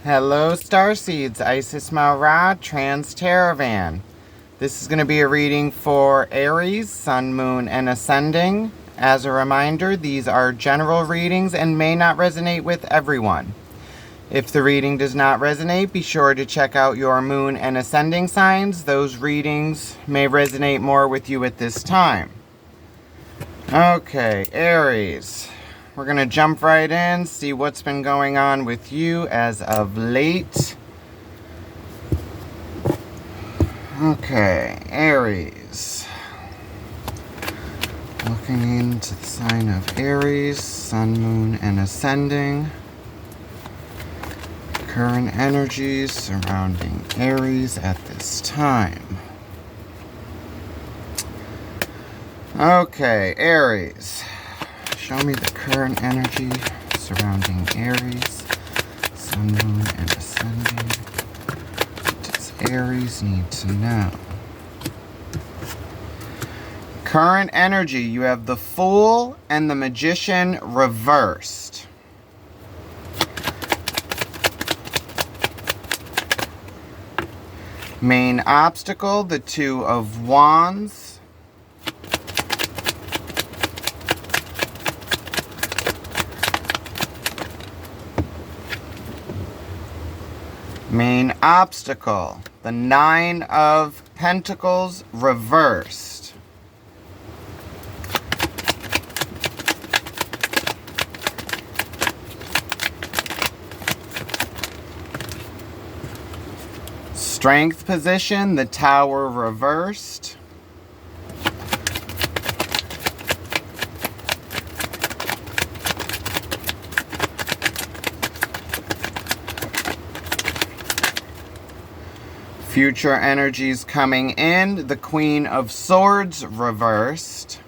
Hello, Starseeds. Isis Maurad, Trans-Teravan. This is going to be a reading for Aries, Sun, Moon, and Ascending. As a reminder, these are general readings and may not resonate with everyone. If the reading does not resonate, be sure to check out your Moon and Ascending signs. Those readings may resonate more with you at this time. Okay, Aries. We're going to jump right in, see what's been going on with you as of late. Okay, Aries. Looking into the sign of Aries, Sun, Moon, and Ascending. Current energies surrounding Aries at this time. Okay, Aries. Show me the current energy surrounding Aries, Sun, Moon, and Ascending. What does Aries need to know? Current energy, you have the Fool and the Magician reversed. Main obstacle, the Two of Wands. Main obstacle, the Nine of Pentacles reversed. Strength position, the Tower reversed. Future energies coming in, the Queen of Swords reversed.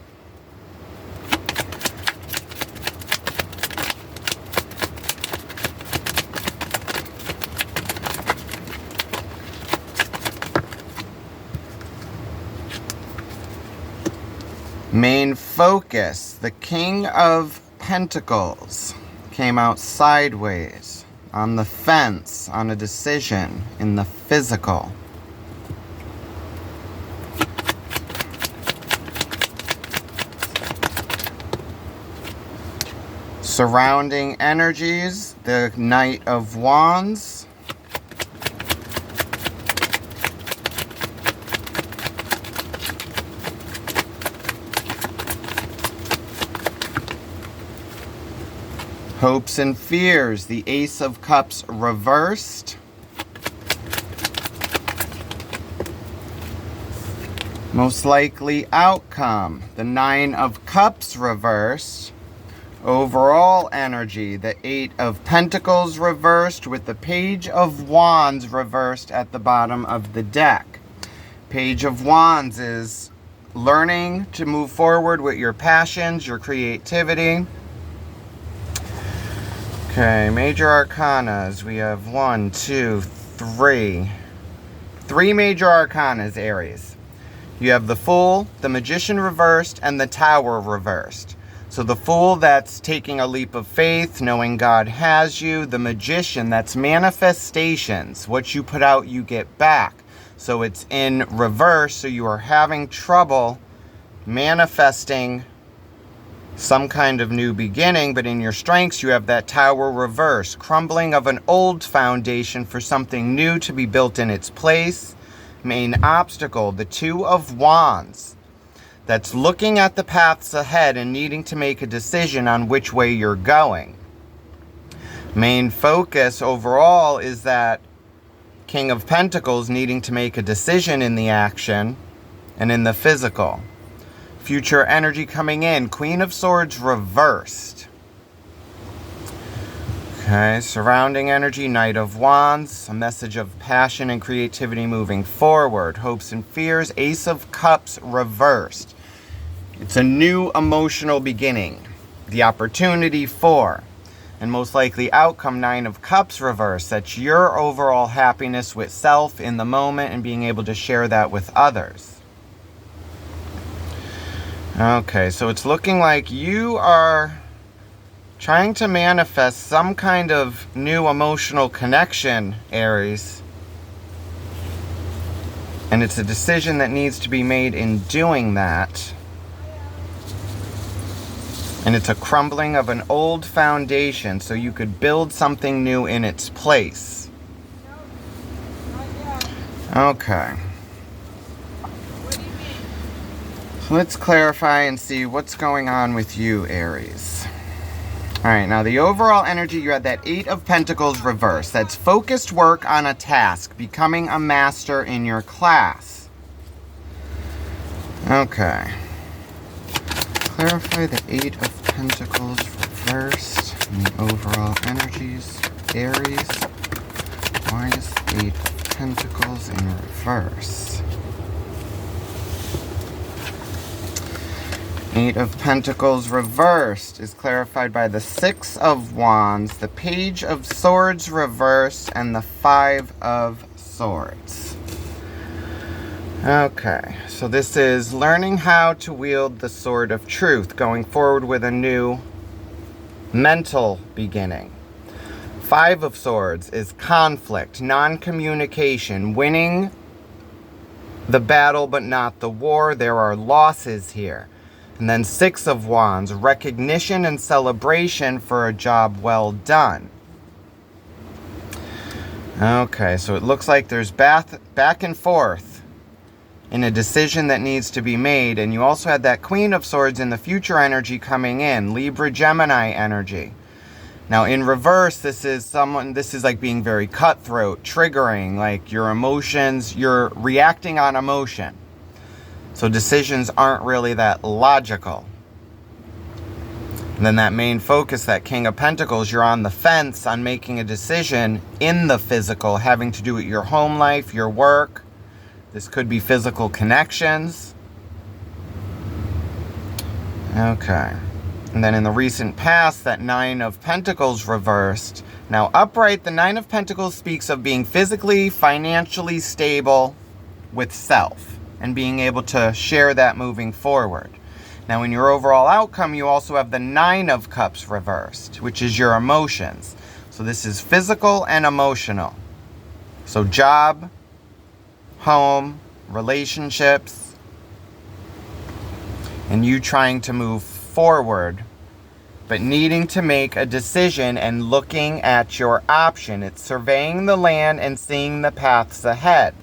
Main focus, the King of Pentacles came out sideways. On the fence, on a decision, in the physical. Surrounding energies, the Knight of Wands. Hopes and fears, the Ace of Cups reversed. Most likely outcome, the Nine of Cups reversed. Overall energy, the Eight of Pentacles reversed with the Page of Wands reversed at the bottom of the deck. Page of Wands is learning to move forward with your passions, your creativity. Okay, major arcanas. We have 1, 2, 3. 3 major arcanas, Aries. You have the Fool, the Magician reversed, and the Tower reversed. So the Fool, that's taking a leap of faith, knowing God has you. The Magician, that's manifestations. What you put out, you get back. So it's in reverse, so you are having trouble manifesting some kind of new beginning, but in your strengths you have that Tower reverse, crumbling of an old foundation for something new to be built in its place. Main obstacle, the Two of Wands, that's looking at the paths ahead and needing to make a decision on which way you're going. Main focus overall is that King of Pentacles needing to make a decision in the action and in the physical. Future energy coming in, Queen of Swords reversed. Okay, surrounding energy, Knight of Wands, a message of passion and creativity moving forward. Hopes and fears, Ace of Cups reversed. It's a new emotional beginning. The opportunity for, and most likely outcome, Nine of Cups reversed. That's your overall happiness with self in the moment and being able to share that with others. Okay, so it's looking like you are trying to manifest some kind of new emotional connection, Aries. And it's a decision that needs to be made in doing that. And it's a crumbling of an old foundation so you could build something new in its place. Okay. So let's clarify and see what's going on with you, Aries. Alright, now the overall energy, you had that 8 of Pentacles reverse. That's focused work on a task, becoming a master in your class. Okay. Clarify the 8 of Pentacles reversed and the overall energies. Aries, why is the 8 of Pentacles in reverse? 8 of Pentacles reversed is clarified by the 6 of Wands, the Page of Swords reversed, and the 5 of Swords. Okay, so this is learning how to wield the Sword of Truth, going forward with a new mental beginning. 5 of Swords is conflict, non-communication, winning the battle but not the war. There are losses here. And then 6 of Wands, recognition and celebration for a job well done. Okay, so it looks like there's back and forth in a decision that needs to be made. And you also had that Queen of Swords in the future energy coming in, Libra Gemini energy. Now in reverse, this is like being very cutthroat, triggering, like your emotions, you're reacting on emotion. So decisions aren't really that logical. And then that main focus, that King of Pentacles, you're on the fence on making a decision in the physical, having to do with your home life, your work. This could be physical connections. Okay. And then in the recent past, that 9 of Pentacles reversed. Now upright, the 9 of Pentacles speaks of being physically, financially stable with self and being able to share that moving forward. Now in your overall outcome, you also have the 9 of Cups reversed, which is your emotions. So this is physical and emotional. So job, home, relationships, and you trying to move forward, but needing to make a decision and looking at your option. It's surveying the land and seeing the paths ahead.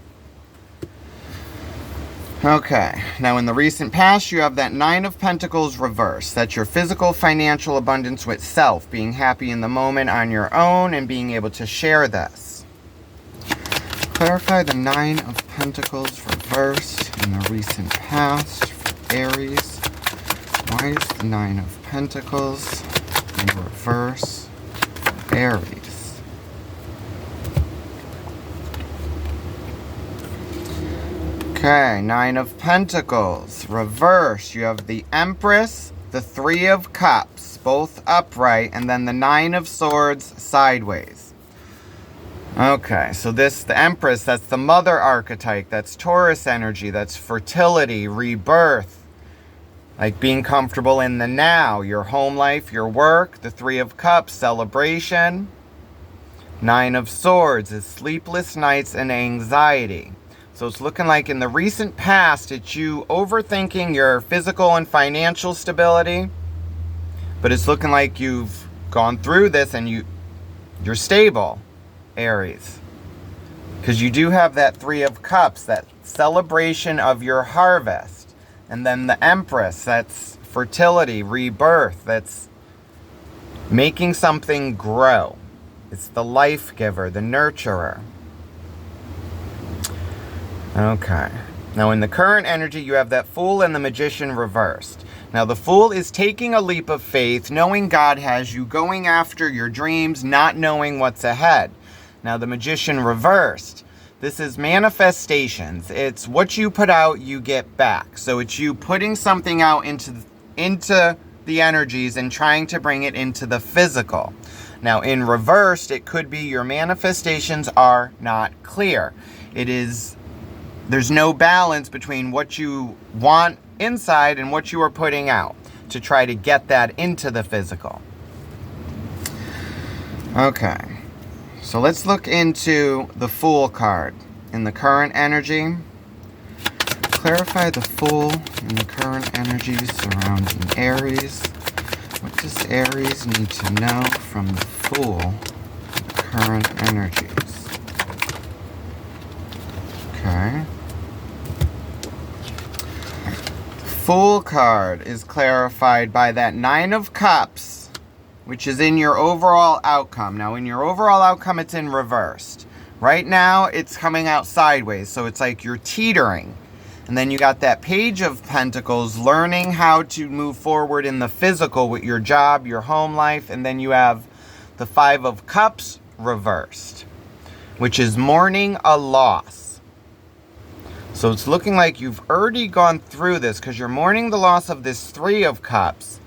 Okay, now in the recent past, you have that 9 of Pentacles reversed. That's your physical, financial abundance with self, being happy in the moment on your own and being able to share this. Clarify the 9 of Pentacles reversed in the recent past for Aries. Why is the 9 of Pentacles in reverse for Aries? Okay, 9 of Pentacles reverse. You have the Empress, the 3 of Cups, both upright, and then the 9 of Swords sideways. Okay, so the Empress, that's the mother archetype, that's Taurus energy, that's fertility, rebirth, like being comfortable in the now, your home life, your work. The 3 of Cups, celebration. 9 of Swords is sleepless nights and anxiety. So it's looking like in the recent past, it's you overthinking your physical and financial stability, but it's looking like you've gone through this and you're stable, Aries. Because you do have that 3 of Cups, that celebration of your harvest. And then the Empress, that's fertility, rebirth, that's making something grow. It's the life giver, the nurturer. Okay. Now in the current energy, you have that Fool and the Magician reversed. Now the Fool is taking a leap of faith, knowing God has you, going after your dreams, not knowing what's ahead. Now the Magician reversed. This is manifestations. It's what you put out, you get back. So it's you putting something out into the energies and trying to bring it into the physical. Now in reversed, it could be your manifestations are not clear. There's no balance between what you want inside and what you are putting out to try to get that into the physical. Okay. So let's look into the Fool card. In the current energy, clarify the Fool and the current energies surrounding Aries. What does Aries need to know from the Fool and the current energies? Okay. The Fool card is clarified by that Nine of Cups, which is in your overall outcome. Now, in your overall outcome, it's in reversed. Right now, it's coming out sideways, so it's like you're teetering. And then you got that Page of Pentacles, learning how to move forward in the physical with your job, your home life. And then you have the Five of Cups reversed, which is mourning a loss. So it's looking like you've already gone through this because you're mourning the loss of this Three of Cups.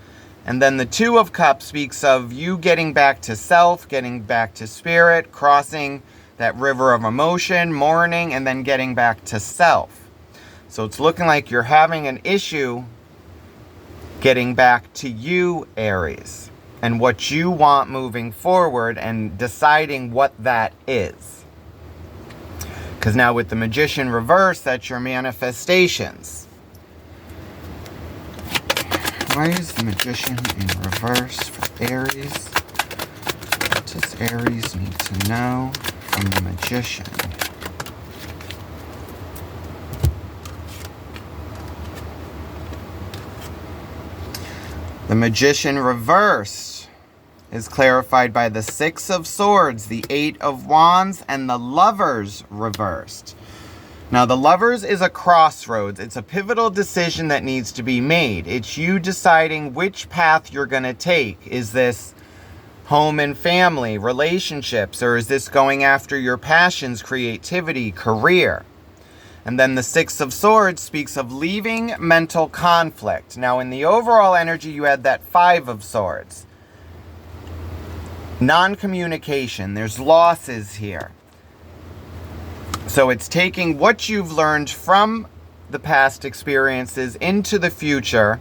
And then the Two of Cups speaks of you getting back to self, getting back to spirit, crossing that river of emotion, mourning, and then getting back to self. So it's looking like you're having an issue getting back to you, Aries, and what you want moving forward and deciding what that is. Because now with the Magician reverse, that's your manifestations. Why is the Magician in reverse for Aries? What does Aries need to know from the Magician? The Magician reversed is clarified by the Six of Swords, the Eight of Wands, and the Lovers reversed. Now, the Lovers is a crossroads. It's a pivotal decision that needs to be made. It's you deciding which path you're going to take. Is this home and family, relationships, or is this going after your passions, creativity, career? And then the Six of Swords speaks of leaving mental conflict. Now, in the overall energy, you had that Five of Swords. Non-communication. There's losses here. So it's taking what you've learned from the past experiences into the future.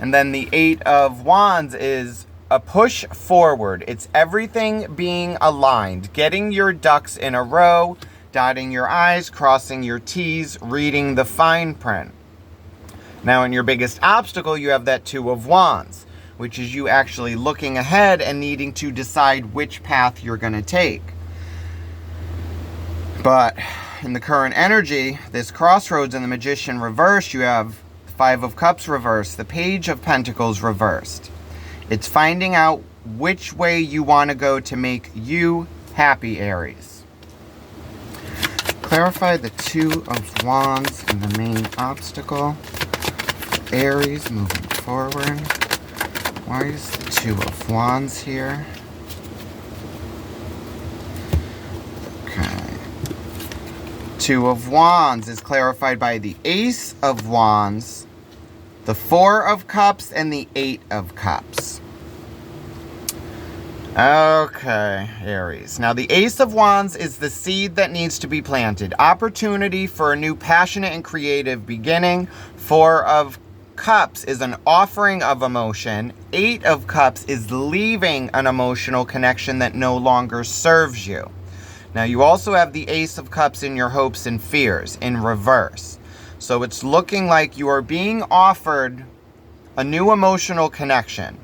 And then the Eight of Wands is a push forward. It's everything being aligned, getting your ducks in a row, dotting your I's, crossing your T's, reading the fine print. Now, in your biggest obstacle, you have that Two of Wands, which is you actually looking ahead and needing to decide which path you're going to take. But in the current energy, this crossroads in the Magician reversed, you have Five of Cups reversed, the Page of Pentacles reversed. It's finding out which way you want to go to make you happy, Aries. Clarify the Two of Wands and the main obstacle for Aries moving forward. Why is the Two of Wands here? Okay. Two of Wands is clarified by the Ace of Wands, the Four of Cups, and the Eight of Cups. Okay, Aries. Now, the Ace of Wands is the seed that needs to be planted. Opportunity for a new passionate and creative beginning. Four of Cups is an offering of emotion. Eight of Cups is leaving an emotional connection that no longer serves you. Now, you also have the Ace of Cups in your hopes and fears in reverse. So it's looking like you are being offered a new emotional connection.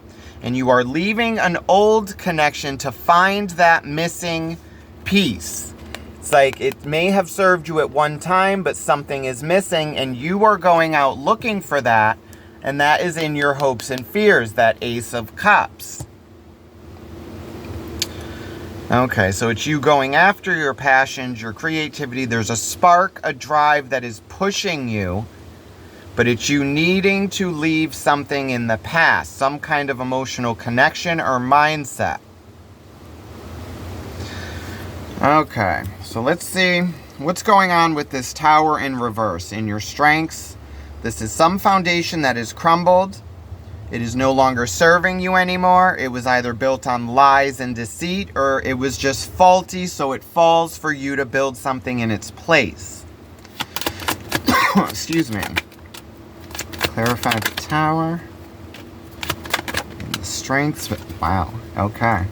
And you are leaving an old connection to find that missing piece. It's like it may have served you at one time, but something is missing, and you are going out looking for that, and that is in your hopes and fears, that Ace of Cups. Okay, so it's you going after your passions, your creativity. There's a spark, a drive that is pushing you. But it's you needing to leave something in the past, some kind of emotional connection or mindset. Okay, so let's see what's going on with this Tower in reverse. In your strengths, this is some foundation that is crumbled. It is no longer serving you anymore. It was either built on lies and deceit, or it was just faulty, so it falls for you to build something in its place. Excuse me. Clarify the Tower and the strengths. Wow, okay.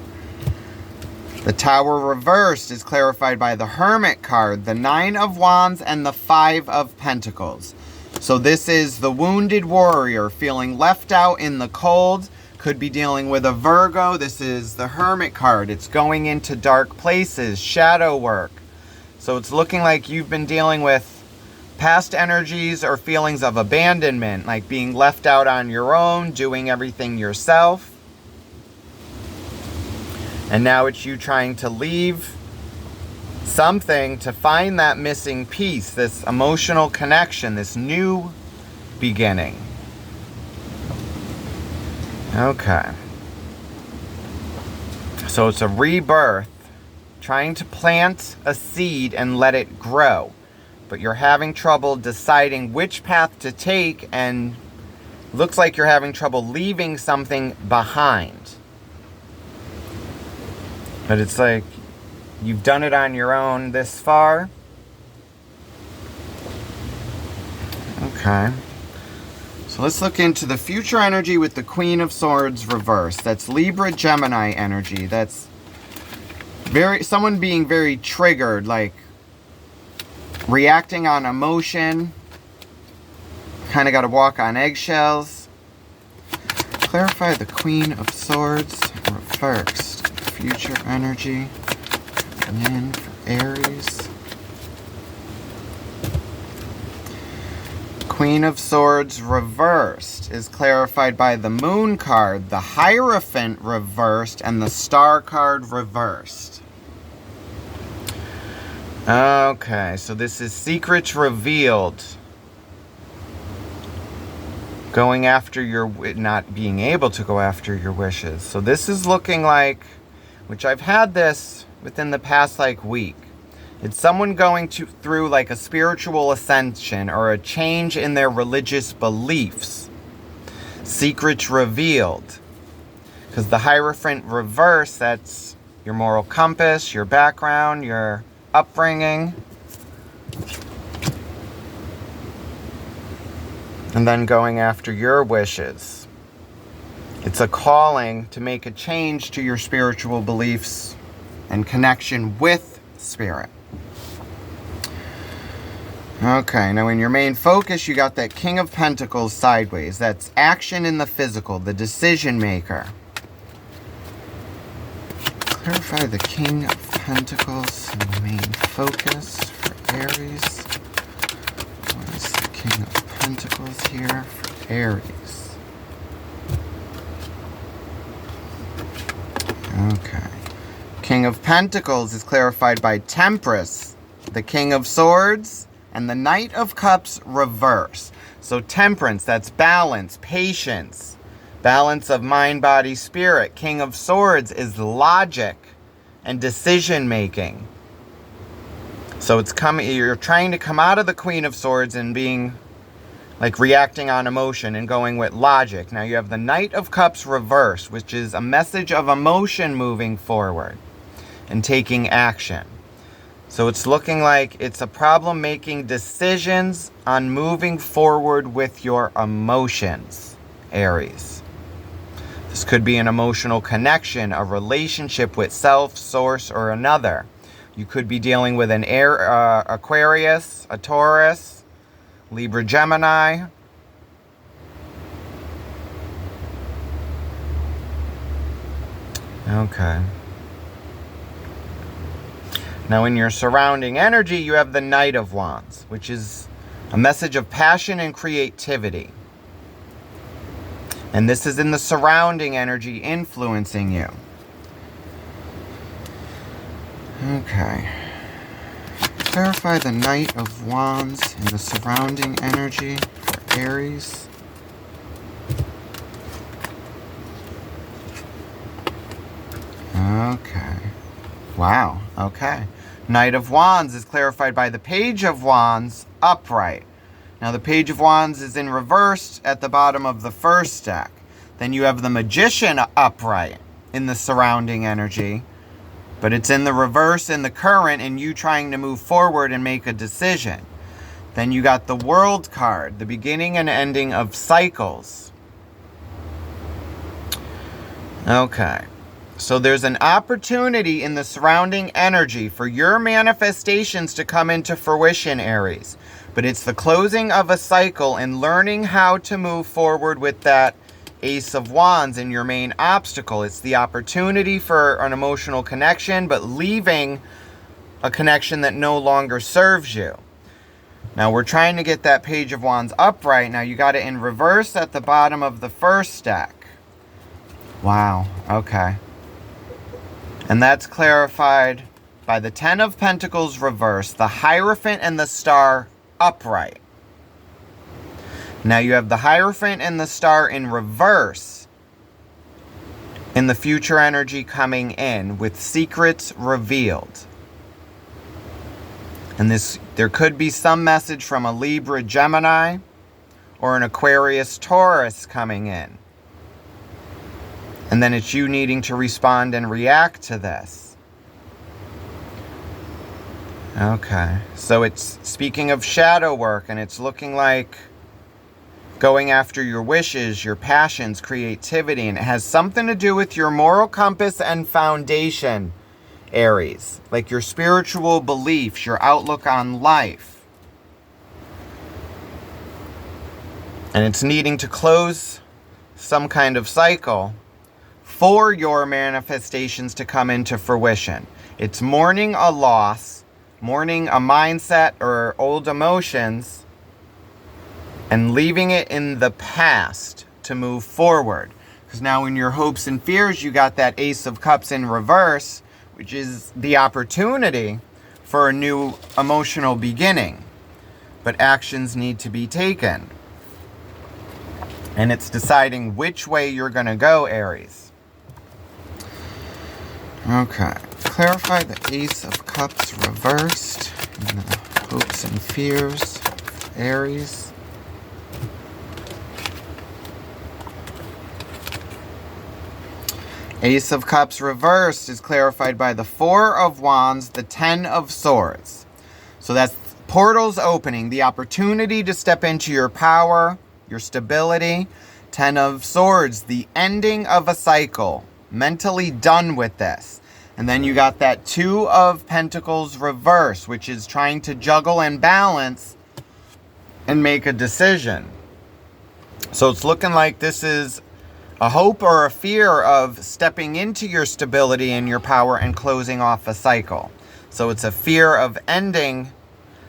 The Tower reversed is clarified by the Hermit card, the 9 of Wands, and the 5 of Pentacles. So this is the wounded warrior feeling left out in the cold. Could be dealing with a Virgo. This is the Hermit card. It's going into dark places, shadow work. So it's looking like you've been dealing with past energies or feelings of abandonment, like being left out on your own, doing everything yourself. And now it's you trying to leave something to find that missing piece, this emotional connection, this new beginning. Okay. So it's a rebirth, trying to plant a seed and let it grow. But you're having trouble deciding which path to take, and looks like you're having trouble leaving something behind. But it's like you've done it on your own this far. Okay. So let's look into the future energy with the Queen of Swords reversed. That's Libra Gemini energy. That's someone being very triggered, like reacting on emotion. Kind of got to walk on eggshells. Clarify the Queen of Swords reversed. Future energy coming in for Aries. Queen of Swords reversed is clarified by the Moon card, the Hierophant reversed, and the Star card reversed. Okay, so this is secrets revealed. Going after your, not being able to go after your wishes. So this is looking like, which I've had this within the past week. It's someone going through like a spiritual ascension or a change in their religious beliefs. Secrets revealed. Because the Hierophant reverse, that's your moral compass, your background, your upbringing. And then going after your wishes. It's a calling to make a change to your spiritual beliefs and connection with spirit. Okay, now in your main focus, you got that King of Pentacles sideways. That's action in the physical, the decision maker. Clarify the King of Pentacles in the main focus for Aries. What is the King of Pentacles here for Aries? Okay. King of Pentacles is clarified by Temperance, the King of Swords, and the Knight of Cups reverse. So Temperance, that's balance, patience, balance of mind, body, spirit. King of Swords is logic and decision making. So it's you're trying to come out of the Queen of Swords and being like reacting on emotion and going with logic. Now you have the Knight of Cups reverse, which is a message of emotion moving forward and taking action. So it's looking like it's a problem making decisions on moving forward with your emotions, Aries. This could be an emotional connection, a relationship with self, source, or another. You could be dealing with an Aquarius, a Taurus, Libra Gemini. Okay. Now in your surrounding energy, you have the Knight of Wands, which is a message of passion and creativity. And this is in the surrounding energy influencing you. Okay. Clarify the Knight of Wands in the surrounding energy for Aries. Okay. Wow. Okay. Knight of Wands is clarified by the Page of Wands upright. Now the Page of Wands is in reverse at the bottom of the first deck. Then you have the Magician upright in the surrounding energy. But it's in the reverse in the current and you trying to move forward and make a decision. Then you got the World card, the beginning and ending of cycles. Okay. So there's an opportunity in the surrounding energy for your manifestations to come into fruition, Aries. But it's the closing of a cycle and learning how to move forward with that Ace of Wands in your main obstacle. It's the opportunity for an emotional connection, but leaving a connection that no longer serves you. Now we're trying to get that Page of Wands upright. Now you got it in reverse at the bottom of the first deck. Wow, okay. And that's clarified by the Ten of Pentacles reverse, the Hierophant and the Star upright. Now you have the Hierophant and the Star in reverse in the future energy coming in with secrets revealed. And there could be some message from a Libra Gemini or an Aquarius Taurus coming in. And then it's you needing to respond and react to this. Okay, so it's speaking of shadow work, and it's looking like going after your wishes, your passions, creativity, and it has something to do with your moral compass and foundation, Aries. Like your spiritual beliefs, your outlook on life. And it's needing to close some kind of cycle for your manifestations to come into fruition. It's mourning a loss, mourning a mindset or old emotions, and leaving it in the past to move forward. Because now in your hopes and fears, you got that Ace of Cups in reverse, which is the opportunity for a new emotional beginning. But actions need to be taken. And it's deciding which way you're going to go, Aries. Okay. Clarify the Ace of Cups reversed and the hopes and fears of Aries. Ace of Cups reversed is clarified by the Four of Wands, the Ten of Swords. So that's portals opening, the opportunity to step into your power, your stability. Ten of Swords, the ending of a cycle, mentally done with this. And then you got that Two of Pentacles reverse, which is trying to juggle and balance and make a decision. So it's looking like this is a hope or a fear of stepping into your stability and your power and closing off a cycle. So it's a fear of ending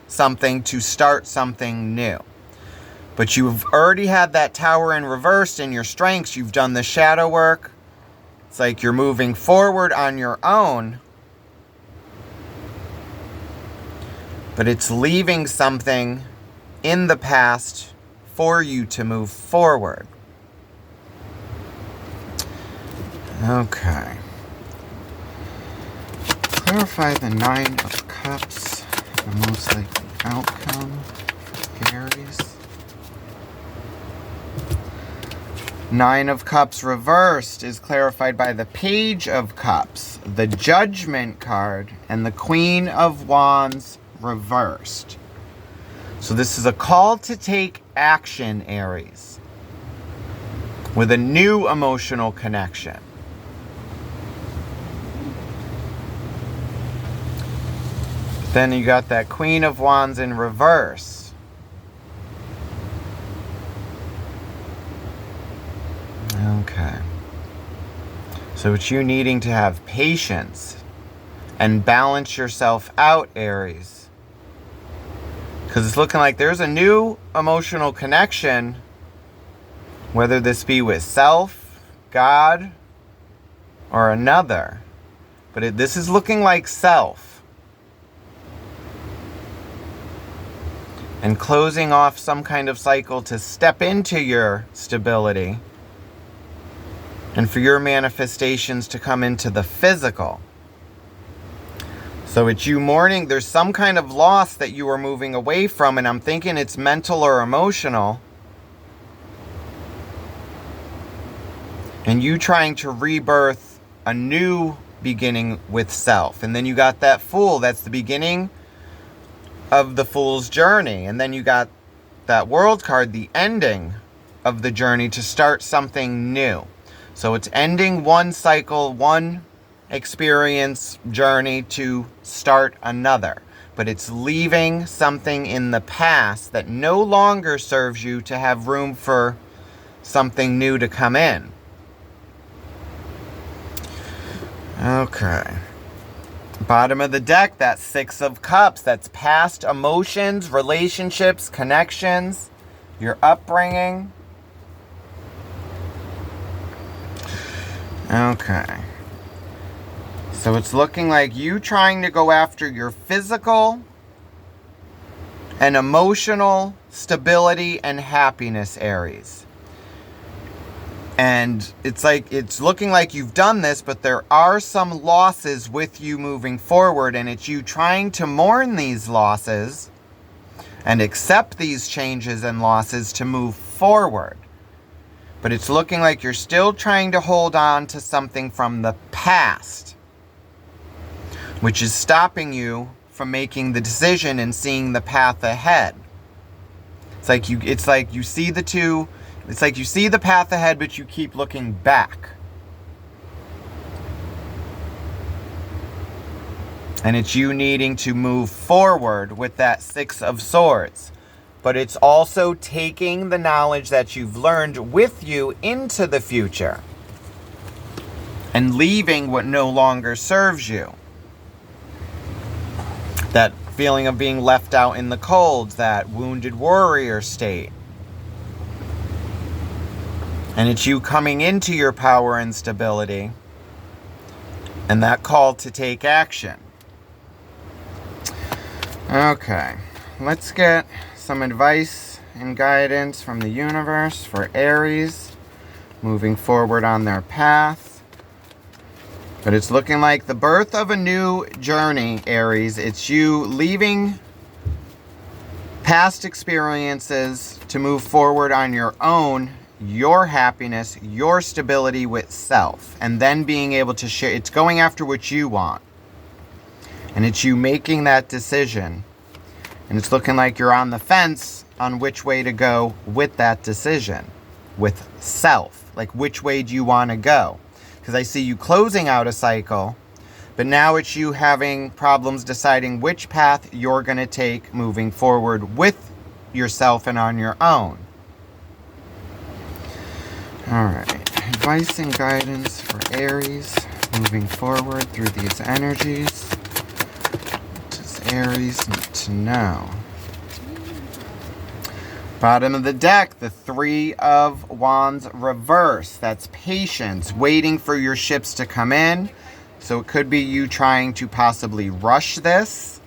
something to start something new. But you've already had that Tower in reverse in your strengths. You've done the shadow work. It's like you're moving forward on your own. But it's leaving something in the past for you to move forward. Okay. Clarify the Nine of Cups, the most likely outcome for Aries. Nine of Cups reversed is clarified by the Page of Cups, the Judgment card, and the Queen of Wands reversed. So this is a call to take action, Aries, with a new emotional connection. Then you got that Queen of Wands in reverse. Okay. So it's you needing to have patience and balance yourself out, Aries. Because it's looking like there's a new emotional connection, whether this be with self, God, or another. But this is looking like self. And closing off some kind of cycle to step into your stability. And for your manifestations to come into the physical. So it's you mourning. There's some kind of loss that you are moving away from. And I'm thinking it's mental or emotional. And you trying to rebirth a new beginning with self. And then you got that Fool. That's the beginning of the Fool's journey. And then you got that World card, the ending of the journey to start something new. So it's ending one cycle, one experience journey to start another. But it's leaving something in the past that no longer serves you to have room for something new to come in. Okay. Bottom of the deck, that Six of Cups. That's past emotions, relationships, connections, your upbringing. Okay. So it's looking like you trying to go after your physical and emotional stability and happiness, Aries. And it's looking like you've done this, but there are some losses with you moving forward, and it's you trying to mourn these losses and accept these changes and losses to move forward. But it's looking like you're still trying to hold on to something from the past, which is stopping you from making the decision and seeing the path ahead. It's like you see the path ahead, but you keep looking back. And it's you needing to move forward with that Six of Swords. But it's also taking the knowledge that you've learned with you into the future and leaving what no longer serves you. That feeling of being left out in the cold, that wounded warrior state. And it's you coming into your power and stability and that call to take action. Okay, let's get some advice and guidance from the universe for Aries moving forward on their path. But it's looking like the birth of a new journey, Aries. It's you leaving past experiences to move forward on your own, your happiness, your stability with self, and then being able to share. It's going after what you want. And it's you making that decision. And it's looking like you're on the fence on which way to go with that decision, with self. Like, which way do you want to go? Because I see you closing out a cycle, but now it's you having problems deciding which path you're going to take moving forward with yourself and on your own. All right, advice and guidance for Aries moving forward through these energies. What does Aries need to know? Bottom of the deck, the Three of Wands reverse. That's patience, waiting for your ships to come in. So it could be you trying to possibly rush this.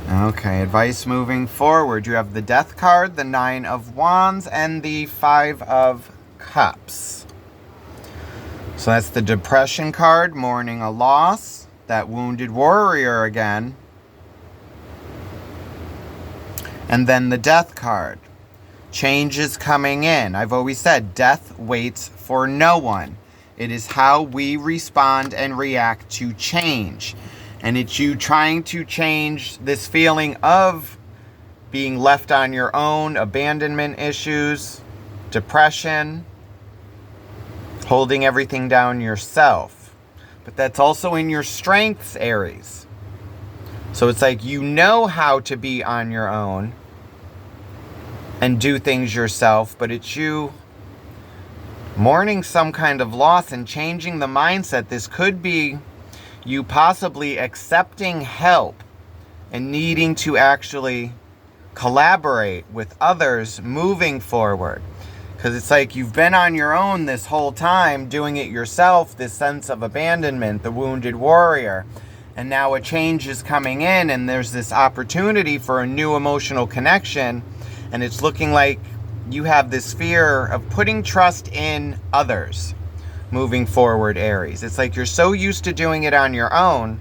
Okay, advice moving forward. You have the Death card, the Nine of Wands, and the Five of Cups. So that's the Depression card, mourning a loss. That Wounded Warrior again. And then the Death card. Change is coming in. I've always said death waits for no one. It is how we respond and react to change. And it's you trying to change this feeling of being left on your own, abandonment issues, depression, holding everything down yourself. But that's also in your strengths, Aries. So it's like you know how to be on your own and do things yourself, but it's you mourning some kind of loss and changing the mindset. This could be you possibly accepting help and needing to actually collaborate with others moving forward. Because it's like you've been on your own this whole time, doing it yourself, this sense of abandonment, the Wounded Warrior. And now a change is coming in and there's this opportunity for a new emotional connection. And it's looking like you have this fear of putting trust in others moving forward, Aries. It's like you're so used to doing it on your own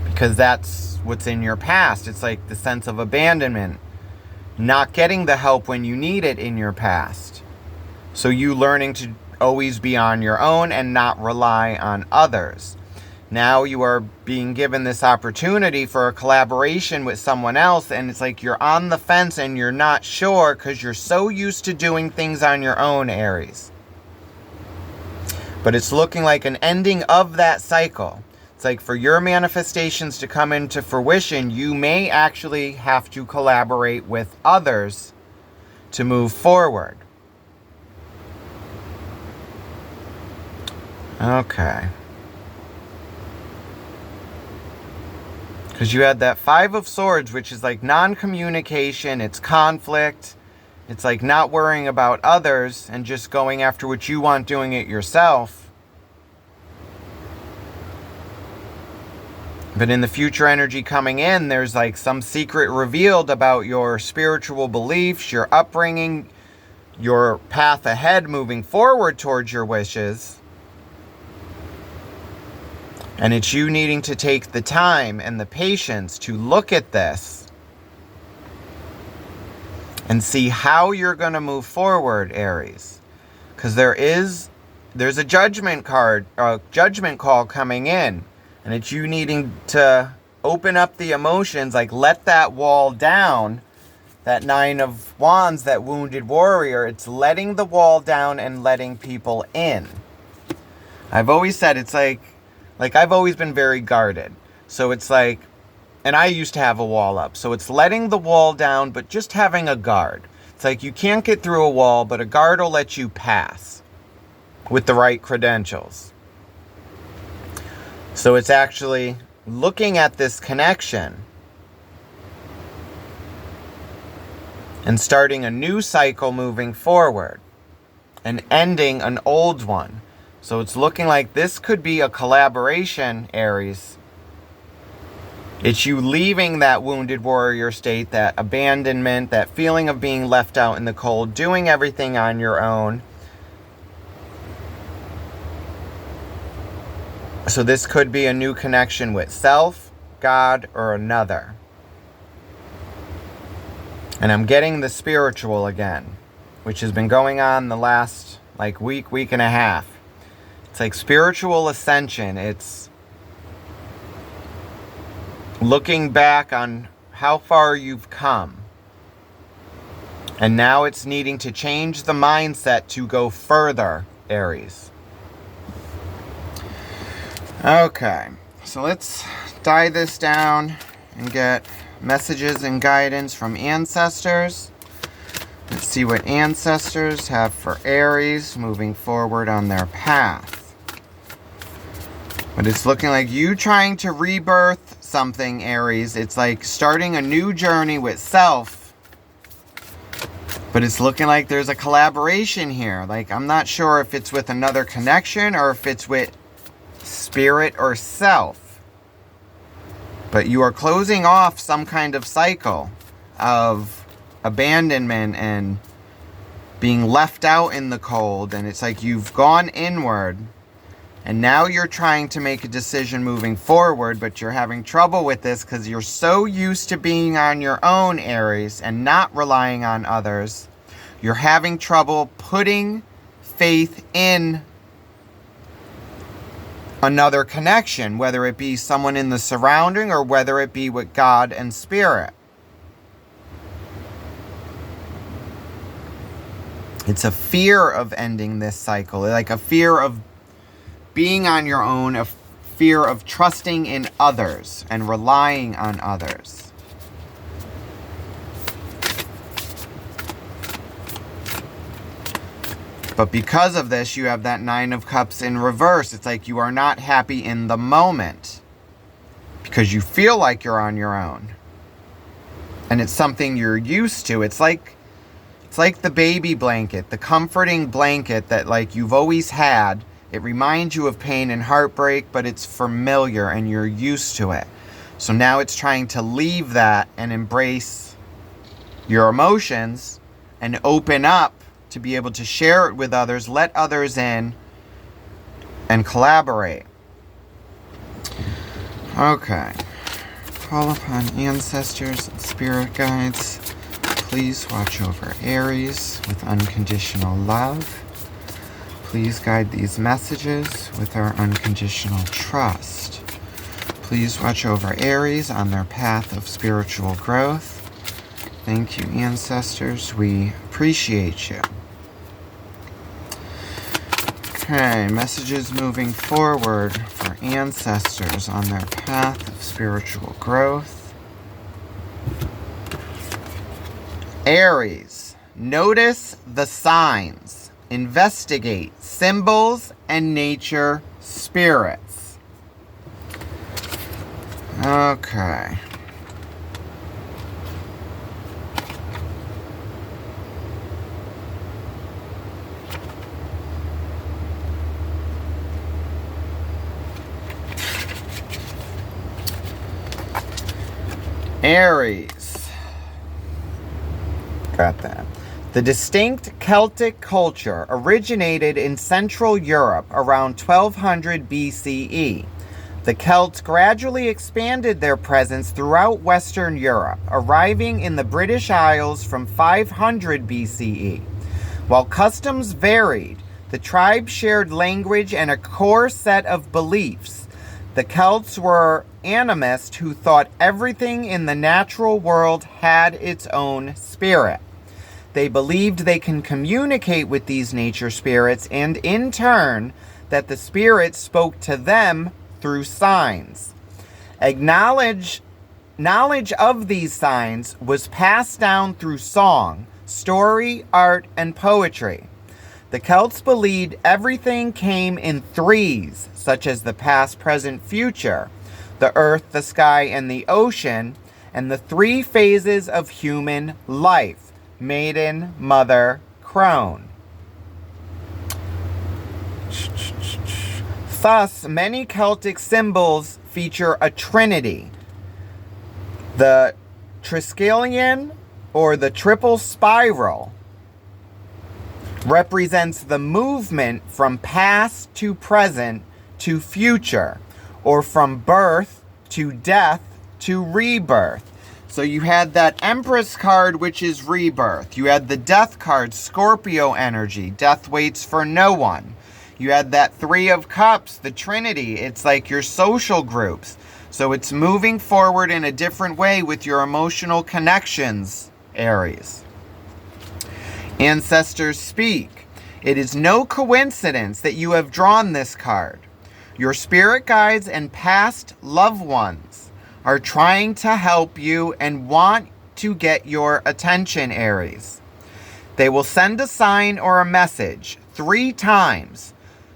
because that's what's in your past. It's like the sense of abandonment, not getting the help when you need it in your past. So you learning to always be on your own and not rely on others. Now you are being given this opportunity for a collaboration with someone else, and it's like you're on the fence and you're not sure because you're so used to doing things on your own, Aries. But it's looking like an ending of that cycle. It's like for your manifestations to come into fruition, you may actually have to collaborate with others to move forward. Okay. Because you had that Five of Swords, which is like non-communication, it's conflict, it's like not worrying about others and just going after what you want, doing it yourself. But in the future energy coming in, there's like some secret revealed about your spiritual beliefs, your upbringing, your path ahead moving forward towards your wishes. And it's you needing to take the time and the patience to look at this and see how you're going to move forward, Aries. Because there's a judgment card, a judgment call coming in. And it's you needing to open up the emotions, like let that wall down. That Nine of Wands, that wounded warrior, it's letting the wall down and letting people in. I've always said it's like I've always been very guarded. So it's like, and I used to have a wall up. So it's letting the wall down, but just having a guard. It's like you can't get through a wall, but a guard will let you pass with the right credentials. So it's actually looking at this connection and starting a new cycle moving forward and ending an old one. So it's looking like this could be a collaboration, Aries. It's you leaving that wounded warrior state, that abandonment, that feeling of being left out in the cold, doing everything on your own. So this could be a new connection with self, God, or another. And I'm getting the spiritual again, which has been going on the last week and a half. It's like spiritual ascension. It's looking back on how far you've come. And now it's needing to change the mindset to go further, Aries. Okay, so let's die this down and get messages and guidance from ancestors. Let's see what ancestors have for Aries moving forward on their path. But it's looking like you trying to rebirth something, Aries. It's like starting a new journey with self. But it's looking like there's a collaboration here. Like, I'm not sure if it's with another connection or if it's with spirit or self. But you are closing off some kind of cycle of abandonment and being left out in the cold. And it's like you've gone inward. And now you're trying to make a decision moving forward, but you're having trouble with this because you're so used to being on your own, Aries, and not relying on others. You're having trouble putting faith in another connection, whether it be someone in the surrounding or whether it be with God and Spirit. It's a fear of ending this cycle, like a fear of being on your own, a fear of trusting in others and relying on others. But because of this, you have that Nine of Cups in reverse. It's like you are not happy in the moment because you feel like you're on your own. And it's something you're used to. It's like the baby blanket, the comforting blanket that like you've always had. It reminds you of pain and heartbreak, but it's familiar and you're used to it. So now it's trying to leave that and embrace your emotions and open up to be able to share it with others, let others in, and collaborate. Okay. Call upon ancestors and spirit guides. Please watch over Aries with unconditional love. Please guide these messages with our unconditional trust. Please watch over Aries on their path of spiritual growth. Thank you, ancestors. We appreciate you. Okay, messages moving forward for ancestors on their path of spiritual growth. Aries, notice the signs. Investigate symbols and nature spirits. Okay. Aries. Got that. The distinct Celtic culture originated in Central Europe around 1200 BCE. The Celts gradually expanded their presence throughout Western Europe, arriving in the British Isles from 500 BCE. While customs varied, the tribe shared language and a core set of beliefs. The Celts were animists who thought everything in the natural world had its own spirit. They believed they can communicate with these nature spirits, and in turn, that the spirits spoke to them through signs. Knowledge of these signs was passed down through song, story, art, and poetry. The Celts believed everything came in threes, such as the past, present, future, the earth, the sky, and the ocean, and the three phases of human life: maiden, mother, crone. Thus, many Celtic symbols feature a trinity. The triskelion, or the triple spiral, represents the movement from past to present to future, or from birth to death to rebirth. So you had that Empress card, which is rebirth. You had the Death card, Scorpio energy. Death waits for no one. You had that Three of Cups, the Trinity. It's like your social groups. So it's moving forward in a different way with your emotional connections, Aries. Ancestors speak. It is no coincidence that you have drawn this card. Your spirit guides and past loved ones are trying to help you and want to get your attention, Aries. They will send a sign or a message 3 times,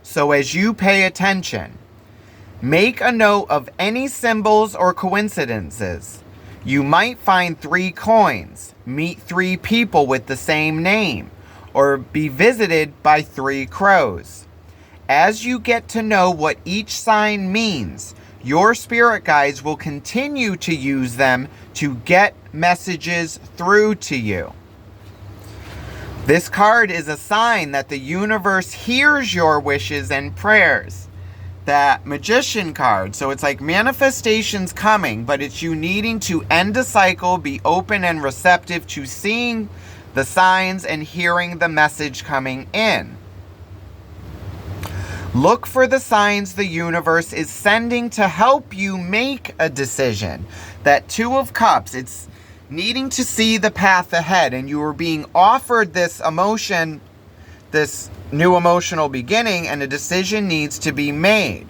so as you pay attention. Make a note of any symbols or coincidences. You might find 3 coins, meet 3 people with the same name, or be visited by 3 crows. As you get to know what each sign means, your spirit guides will continue to use them to get messages through to you. This card is a sign that the universe hears your wishes and prayers. That Magician card, so it's like manifestations coming, but it's you needing to end a cycle, be open and receptive to seeing the signs and hearing the message coming in. Look for the signs the universe is sending to help you make a decision. That Two of Cups, it's needing to see the path ahead, and you are being offered this emotion, this new emotional beginning, and a decision needs to be made.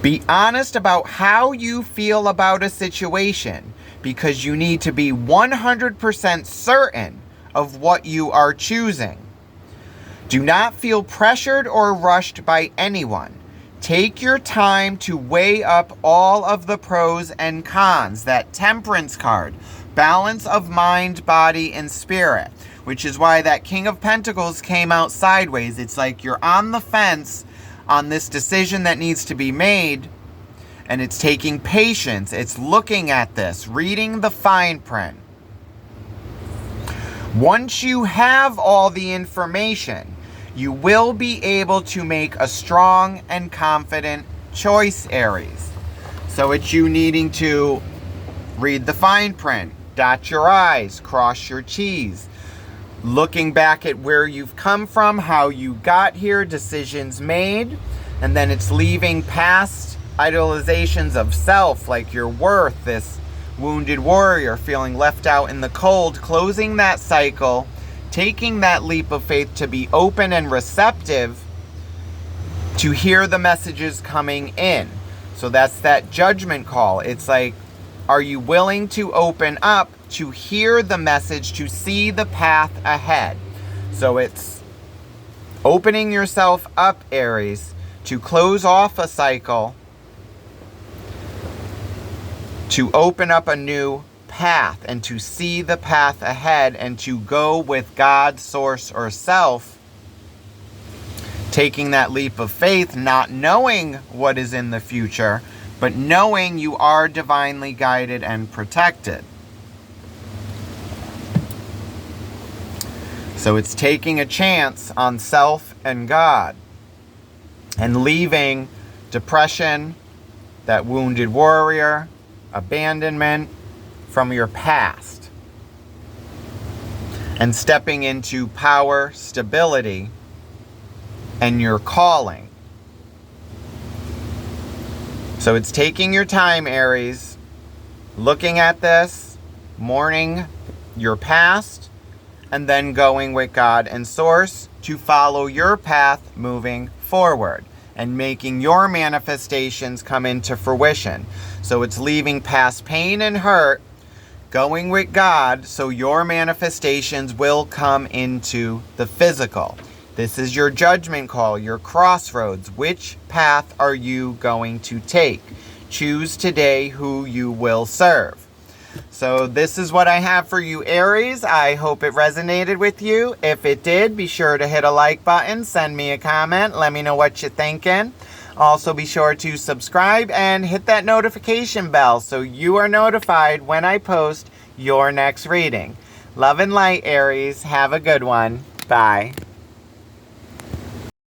Be honest about how you feel about a situation, because you need to be 100% certain of what you are choosing. Do not feel pressured or rushed by anyone. Take your time to weigh up all of the pros and cons. That Temperance card, balance of mind, body, and spirit, which is why that King of Pentacles came out sideways. It's like you're on the fence on this decision that needs to be made, and it's taking patience. It's looking at this, reading the fine print. Once you have all the information, you will be able to make a strong and confident choice, Aries. So it's you needing to read the fine print, dot your I's, cross your T's, looking back at where you've come from, how you got here, decisions made, and then it's leaving past idolizations of self, like your worth, this wounded warrior feeling left out in the cold, closing that cycle, taking that leap of faith to be open and receptive to hear the messages coming in. So that's that judgment call. It's like, are you willing to open up to hear the message, to see the path ahead? So it's opening yourself up, Aries, to close off a cycle, to open up a new path and to see the path ahead and to go with God, source, or self, taking that leap of faith, not knowing what is in the future, but knowing you are divinely guided and protected. So it's taking a chance on self and God and leaving depression, that wounded warrior, abandonment from your past, and stepping into power, stability, and your calling. So it's taking your time, Aries, looking at this, mourning your past, and then going with God and Source to follow your path moving forward and making your manifestations come into fruition. So it's leaving past pain and hurt, going with God, so your manifestations will come into the physical. This is your judgment call, your crossroads. Which path are you going to take? Choose today who you will serve. So this is what I have for you, Aries. I hope it resonated with you. If it did, be sure to hit a like button, send me a comment, let me know what you're thinking. Also, be sure to subscribe and hit that notification bell so you are notified when I post your next reading. Love and light, Aries. Have a good one. Bye.